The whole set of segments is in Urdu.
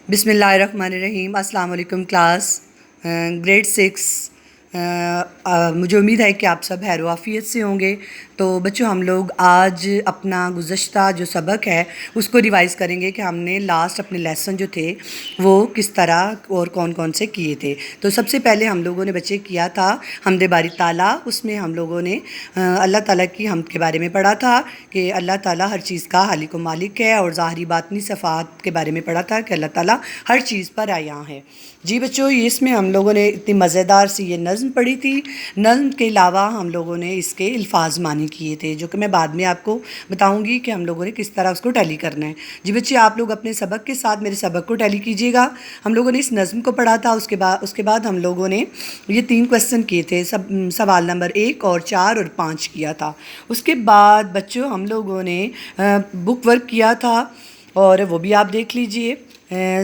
بسم اللہ الرحمن الرحیم۔ السلام علیکم کلاس گریڈ 6۔ مجھے امید ہے کہ آپ سب خیر و عافیت سے ہوں گے۔ تو بچوں، ہم لوگ آج اپنا گزشتہ جو سبق ہے اس کو ریوائز کریں گے کہ ہم نے لاسٹ اپنے لیسن جو تھے وہ کس طرح اور کون کون سے کیے تھے۔ تو سب سے پہلے ہم لوگوں نے بچے کیا تھا حمد باری تعالیٰ۔ اس میں ہم لوگوں نے اللہ تعالیٰ کی حمد کے بارے میں پڑھا تھا کہ اللہ تعالیٰ ہر چیز کا خالق و مالک ہے، اور ظاہری باطنی صفات کے بارے میں پڑھا تھا کہ اللہ تعالیٰ ہر چیز پر آیا ہے۔ جی بچوں، اس میں ہم لوگوں نے اتنی مزیدار سی یہ نظم پڑھی تھی۔ نظم کے علاوہ ہم لوگوں نے اس کے الفاظ معنی کیے تھے، جو کہ میں بعد میں آپ کو بتاؤں گی کہ ہم لوگوں نے کس طرح اس کو ٹیلی کرنا ہے۔ جی بچے، آپ لوگ اپنے سبق کے ساتھ میرے سبق کو ٹیلی کیجیے گا۔ ہم لوگوں نے اس نظم کو پڑھا تھا، اس کے بعد ہم لوگوں نے یہ 3 کویسچن کیے تھے، سوال نمبر 1 اور 4 اور 5 کیا تھا۔ اس کے بعد بچوں ہم لوگوں نے بک ورک کیا تھا، اور وہ بھی آپ دیکھ لیجئے۔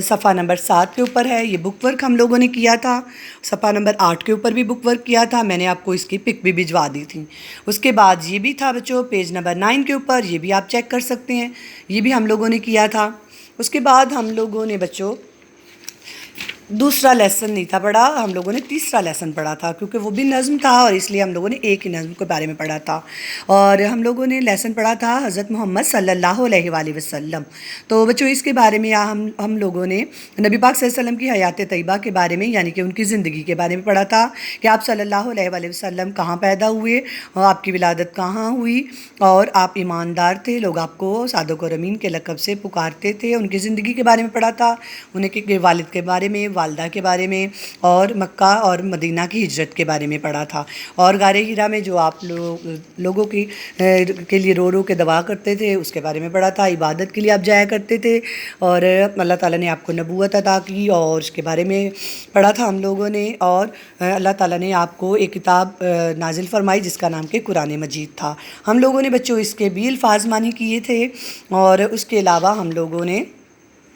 صفحہ نمبر 7 کے اوپر ہے یہ بک ورک ہم لوگوں نے کیا تھا۔ صفحہ نمبر 8 کے اوپر بھی بک ورک کیا تھا، میں نے آپ کو اس کی پک بھی بھجوا دی تھی۔ اس کے بعد یہ بھی تھا بچوں پیج نمبر 9 کے اوپر، یہ بھی آپ چیک کر سکتے ہیں، یہ بھی ہم لوگوں نے کیا تھا۔ اس کے بعد ہم لوگوں نے بچوں دوسرا لیسن نہیں تھا پڑھا، ہم لوگوں نے تیسرا لیسن پڑھا تھا، کیونکہ وہ بھی نظم تھا اور اس لیے ہم لوگوں نے ایک ہی نظم کے بارے میں پڑھا تھا۔ اور ہم لوگوں نے لیسن پڑھا تھا حضرت محمد صلی اللہ علیہ وآلہ وسلم۔ تو بچوں اس کے بارے میں ہم لوگوں نے نبی پاک صلی اللہ علیہ وسلم کی حیات طیبہ کے بارے میں، یعنی کہ ان کی زندگی کے بارے میں پڑھا تھا کہ آپ صلی اللہ علیہ وآلہ وسلم کہاں پیدا ہوئے، اور آپ کی ولادت کہاں ہوئی، اور آپ ایماندار تھے، لوگ آپ کو صادق و امین کے لقب سے پکارتے تھے۔ ان کی زندگی کے بارے میں پڑھا تھا، انہیں کے والد کے بارے میں، والدہ کے بارے میں، اور مکہ اور مدینہ کی ہجرت کے بارے میں پڑھا تھا۔ اور غار ہیرا میں جو آپ لوگوں کے لیے رو رو کے دعا کرتے تھے اس کے بارے میں پڑھا تھا۔ عبادت کے لیے آپ جایا کرتے تھے، اور اللہ تعالیٰ نے آپ کو نبوت عطا کی اور اس کے بارے میں پڑھا تھا ہم لوگوں نے۔ اور اللہ تعالیٰ نے آپ کو ایک کتاب نازل فرمائی جس کا نام کہ قرآن مجید تھا۔ ہم لوگوں نے بچوں اس کے بھی الفاظ معنی کیے تھے، اور اس کے علاوہ ہم لوگوں نے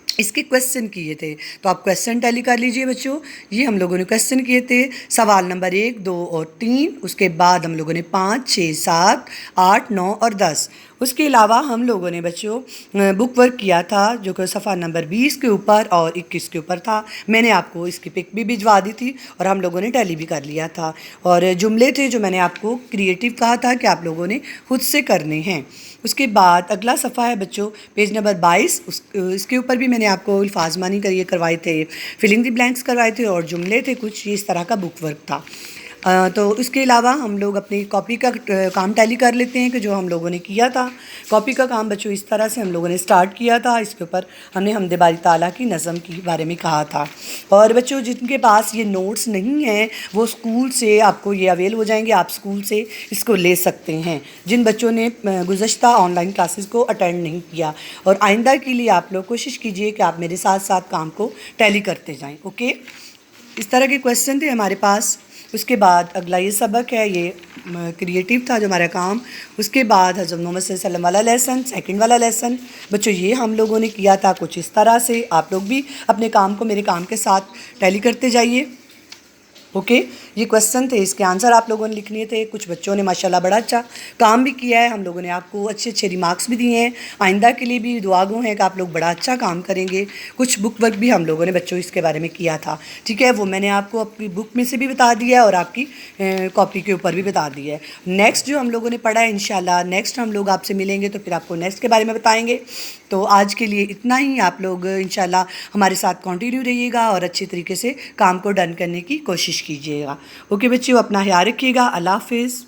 اس کے کویسچن کیے تھے۔ تو آپ کویسچن ٹیلی کر لیجئے بچوں۔ یہ ہم لوگوں نے کویسچن کیے تھے سوال نمبر 1، 2 اور 3۔ اس کے بعد ہم لوگوں نے 5، 6، 7، 8، 9 اور 10۔ اس کے علاوہ ہم لوگوں نے بچوں بک ورک کیا تھا جو کہ صفحہ نمبر 20 کے اوپر اور 21 کے اوپر تھا، میں نے آپ کو اس کی پک بھی بھجوا دی تھی، اور ہم لوگوں نے ٹیلی بھی کر لیا تھا۔ اور جملے تھے جو میں نے آپ کو کریٹیو کہا تھا کہ آپ لوگوں نے خود سے کرنے ہیں۔ اس کے بعد اگلا صفحہ ہے بچوں پیج نمبر 22، اس کے اوپر بھی میں نے آپ کو الفاظ معنی کروائے تھے، فلنگ دی بلینکس کروائے تھے، اور جملے تھے کچھ، یہ اس طرح کا بک ورک تھا۔ تو اس کے علاوہ ہم لوگ اپنی کاپی کا کام ٹیلی کر لیتے ہیں کہ جو ہم لوگوں نے کیا تھا۔ کاپی کا کام بچوں اس طرح سے ہم لوگوں نے سٹارٹ کیا تھا، اس کے اوپر ہم نے حمد باری تعالیٰ کی نظم کے بارے میں کہا تھا۔ اور بچوں جن کے پاس یہ نوٹس نہیں ہیں وہ اسکول سے آپ کو یہ اویل ہو جائیں گے، آپ اسکول سے اس کو لے سکتے ہیں، جن بچوں نے گزشتہ آن لائن کلاسز کو اٹینڈ نہیں کیا۔ اور آئندہ کے لیے آپ لوگ کوشش کیجئے کہ آپ میرے ساتھ ساتھ کام کو ٹیلی کرتے جائیں، اوکے۔ اس طرح کے کویسچن تھے ہمارے پاس۔ اس کے بعد اگلا یہ سبق ہے، یہ کریٹیو تھا جو ہمارا کام۔ اس کے بعد حضرت محمد صلی اللہ علیہ وسلم والا لیسن، سیکنڈ والا لیسن بچوں یہ ہم لوگوں نے کیا تھا کچھ اس طرح سے۔ آپ لوگ بھی اپنے کام کو میرے کام کے ساتھ ٹیلی کرتے جائیے، اوکے۔ یہ کویسچن تھے، اس کے آنسر آپ لوگوں نے لکھنے تھے۔ کچھ بچوں نے ماشاءاللہ بڑا اچھا کام بھی کیا ہے، ہم لوگوں نے آپ کو اچھے ریمارکس بھی دیے ہیں۔ آئندہ کے لیے بھی دعا گو ہیں کہ آپ لوگ بڑا اچھا کام کریں گے۔ کچھ بک ورک بھی ہم لوگوں نے بچوں اس کے بارے میں کیا تھا، ٹھیک ہے، وہ میں نے آپ کو اپنی بک میں سے بھی بتا دیا ہے اور آپ کی کاپی کے اوپر بھی بتا دیا ہے۔ نیکسٹ جو ہم لوگوں نے پڑھا ہے انشاءاللہ نیکسٹ ہم لوگ آپ سے ملیں گے تو پھر آپ کو نیکسٹ کے بارے میں بتائیں گے۔ تو آج کے لیے اتنا ہی، آپ لوگ انشاءاللہ ہمارے ساتھ کنٹینیو رہیے گا اور اچھی طریقے سے کام کو ڈن کرنے کی کوشش کیجیے گا، اوکے بچیوں، اپنا خیال رکھیے گا، اللہ حافظ۔